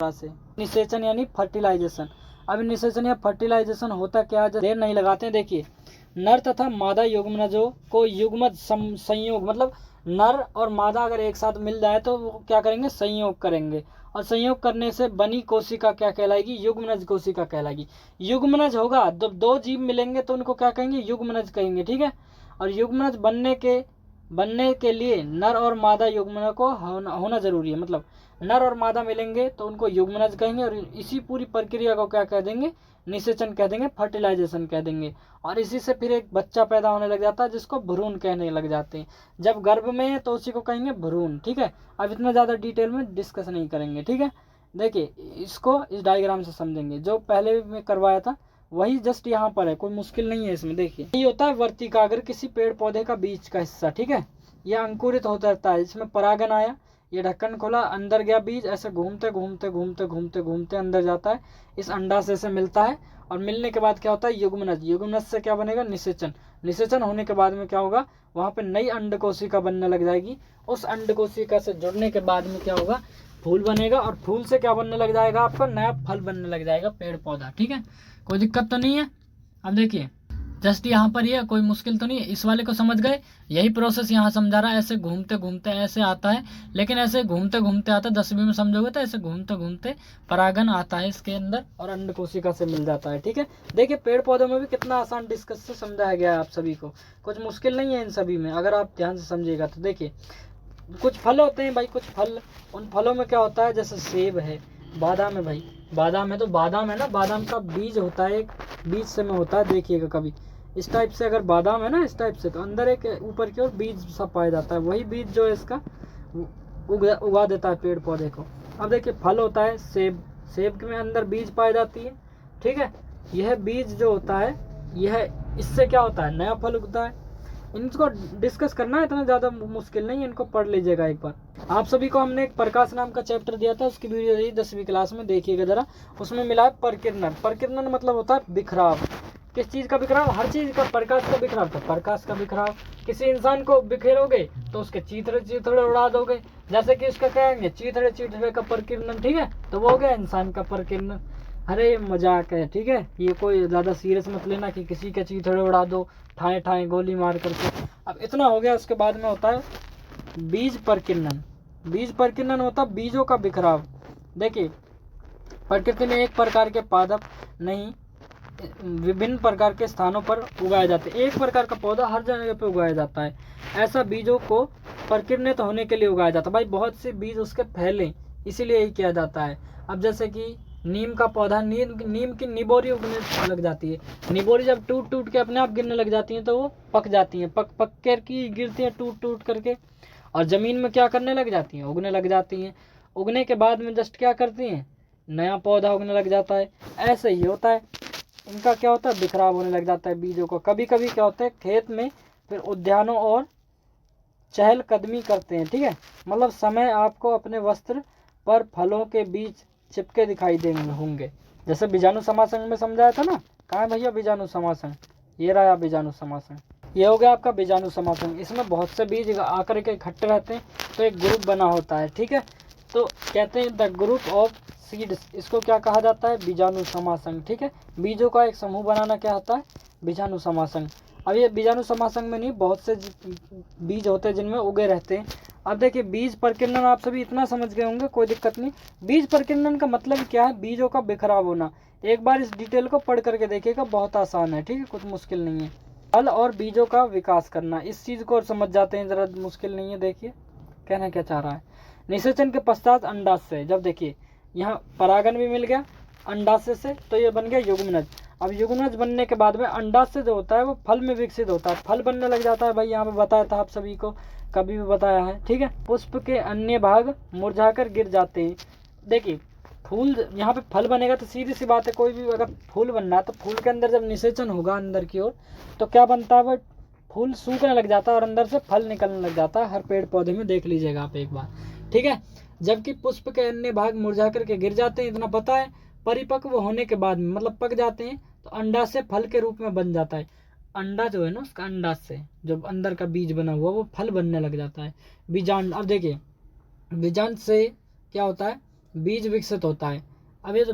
से। निषेचन यानी फर्टिलाइजेशन। अब निषेचन या फर्टिलाइजेशन होता क्या है, देर नहीं लगाते हैं। देखिए, नर तथा मादा युग्मनजों को युग्मज संयोग, मतलब नर और मादा अगर एक साथ मिल जाए तो वो क्या करेंगे, संयोग करेंगे, और संयोग करने से बनी कोशिका क्या कहलाएगी, युग्मनज कोशिका कहलाएगी। युग्मनज होगा, जब दो जीव मिलेंगे तो उनको क्या कहेंगे, युग्मनज कहेंगे, ठीक है। और युग्मनज बनने के लिए नर और मादा युग्मन को होना जरूरी है। मतलब नर और मादा मिलेंगे तो उनको युग्मनज कहेंगे, और इसी पूरी प्रक्रिया को क्या कह देंगे, निषेचन कह देंगे, फर्टिलाइजेशन कह देंगे। और इसी से फिर एक बच्चा पैदा होने लग जाता है जिसको भ्रूण कहने लग जाते हैं। जब गर्भ में है तो उसी को कहेंगे भ्रूण, ठीक है। अब इतना ज़्यादा डिटेल में डिस्कस नहीं करेंगे, ठीक है। देखिए, इसको इस डायग्राम से समझेंगे, जो पहले में करवाया था वही जस्ट यहाँ पर है, कोई मुश्किल नहीं है इसमें। देखिए, ये होता है वर्तिकाग्र, किसी पेड़ पौधे का बीच का हिस्सा, ठीक है। यह अंकुरित होता रहता है, इसमें परागन आया, ये ढक्कन खोला, अंदर गया बीज, ऐसे घूमते घूमते घूमते घूमते घूमते अंदर जाता है, इस अंडाशय से मिलता है, और मिलने के बाद क्या होता है, युग्मनज। युग्मनज से क्या बनेगा, निषेचन। निषेचन होने के बाद में क्या होगा, वहाँ पे नई अंड कोशिका बनने लग जाएगी। उस अंड कोशिका से जुड़ने के बाद में क्या होगा, फूल बनेगा, और फूल से क्या बनने लग जाएगा, आपका नया फल बनने लग जाएगा, पेड़ पौधा, ठीक है। कोई दिक्कत तो नहीं है। अब देखिए, जस्ट यहाँ पर ये कोई मुश्किल तो नहीं है, इस वाले को समझ गए। यही प्रोसेस यहाँ समझा रहा है, ऐसे घूमते घूमते ऐसे आता है, लेकिन ऐसे घूमते घूमते आता है, 10वीं में समझोगे तो ऐसे घूमते घूमते परागन आता है इसके अंदर, और अंड कोशिका से मिल जाता है, ठीक है। देखिए, पेड़ पौधों में भी कितना आसान डिस्कस से समझाया गया है आप सभी को, कुछ मुश्किल नहीं है इन सभी में, अगर आप ध्यान से समझिएगा तो। देखिए, कुछ फल होते हैं भाई, कुछ फल, उन फलों में क्या होता है, जैसे सेब है, बादाम है भाई, बादाम है तो बादाम है ना, बादाम का बीज होता है, एक बीज से में होता है, देखिएगा कभी इस टाइप से, अगर बादाम है ना इस टाइप से, तो अंदर एक ऊपर की ओर बीज सा पाया जाता है, वही बीज जो है इसका उगा देता है पेड़ पौधे को। अब देखिए, फल होता है सेब, सेब में अंदर बीज पाई जाती है, ठीक है। यह बीज जो होता है, यह इससे क्या होता है, नया फल उगता है। इनको डिस्कस करना है, इतना ज़्यादा मुश्किल नहीं है, इनको पढ़ लीजिएगा एक बार। आप सभी को हमने एक प्रकाश नाम का चैप्टर दिया था, उसकी वीडियो रही 10वीं क्लास में, देखिएगा जरा, उसमें मिला है प्रकीर्णन। प्रकीर्णन मतलब होता है बिखराव। किस चीज़ का बिखराव, हर चीज़ का, प्रकाश का बिखराव, तो प्रकाश का बिखराव। किसी इंसान को बिखेरोगे तो उसके चीथड़े चीथड़े उड़ा दोगे, जैसे कि उसका कहेंगे चीथड़े चीथड़े का प्रकीर्णन, ठीक है, तो वो हो गया इंसान का प्रकीर्णन। अरे मजाक है, ठीक है, ये कोई ज़्यादा सीरियस मत लेना कि किसी के चीथड़े उड़ा दो ठाए ठाए गोली मार करके। अब इतना हो गया, उसके बाद में होता है बीज प्रकीर्णन। बीज प्रकीर्णन होता है बीजों का बिखराव। देखिए, प्रकृति में एक प्रकार के पादप नहीं, विभिन्न प्रकार के स्थानों पर उगाए जाते हैं। एक प्रकार का पौधा हर जगह पे उगाया जाता है, ऐसा बीजों को प्रकीर्णित होने के लिए उगाया जाता है। भाई, बहुत से बीज उसके फैले, इसीलिए यही किया जाता है। अब जैसे कि नीम का पौधा, नीम की निबोरी उगने लग जाती है। निबोरी जब टूट टूट के अपने आप गिरने लग जाती हैं तो वो पक जाती हैं, पक पक कर की गिरती हैं टूट टूट करके, और ज़मीन में क्या करने लग जाती हैं, उगने लग जाती हैं। उगने के बाद में जस्ट क्या करती हैं, नया पौधा उगने लग जाता है। ऐसे ही होता है, इनका क्या होता है, बिखराव होने लग जाता है बीजों को। कभी कभी क्या होता है, खेत में फिर उद्यानों और चहलकदमी करते हैं, ठीक है। मतलब समय आपको अपने वस्त्र पर फलों के बीज चिपके दिखाई देंगे होंगे, जैसे बीजाणु समासन में समझाया था ना। कहाँ है भैया बीजाणु समासन, ये रहा बीजाणु समासन, ये हो गया आपका बीजाणु समासन। इसमें बहुत से बीज आकर के इकट्ठे रहते हैं तो एक ग्रुप बना होता है, ठीक है। तो कहते हैं द ग्रुप ऑफ सीड्स, इसको क्या कहा जाता है, बीजाणु समासन, ठीक है। बीजों का एक समूह बनाना क्या होता है, बीजाणु समासन। अब ये बीजाणु समासन में नहीं, बहुत से बीज होते हैं जिनमें उगे रहते हैं। अब देखिए, बीज प्रकीर्णन आप सभी इतना समझ गए होंगे, कोई दिक्कत नहीं। बीज प्रकीर्णन का मतलब क्या है, बीजों का बिखराव होना। एक बार इस डिटेल को पढ़ करके देखिएगा, बहुत आसान है, ठीक है, कुछ मुश्किल नहीं है। फल और बीजों का विकास करना, इस चीज़ को और समझ जाते हैं, ज़रा मुश्किल नहीं है। देखिए कहना क्या चाह रहा है। निषेचन के पश्चात अंडाशय, जब देखिए यहाँ परागन भी मिल गया अंडाशय से, तो ये बन गया युग्मनज। अब युग्मनज बनने के बाद में अंडाशय जो होता है वो फल में विकसित होता है, फल बनने लग जाता है। भाई, यहाँ पे बताया था आप सभी को, कभी भी बताया है, ठीक है। पुष्प के अन्य भाग मुरझाकर गिर जाते हैं। देखिए, फूल, यहाँ पे फल बनेगा तो सीधी सी बात है, कोई भी अगर फूल बनना है तो फूल के अंदर जब निषेचन होगा अंदर की ओर, तो क्या बनता है, वह फूल सूखने लग जाता है और अंदर से फल निकलने लग जाता है। हर पेड़ पौधे में देख लीजिएगा आप एक बार, ठीक है। जबकि पुष्प के अन्य भाग मुरझा करके गिर जाते हैं, इतना पता है। परिपक्व होने के बाद में, मतलब पक जाते हैं, तो अंडा से फल के रूप में बन जाता है। अंडा जो है ना, उसका अंडा से जो अंदर का बीज बना हुआ वो फल बनने लग जाता है, बीजांड। अब देखिए, बीजांड से क्या होता है, बीज विकसित होता है। अब ये जो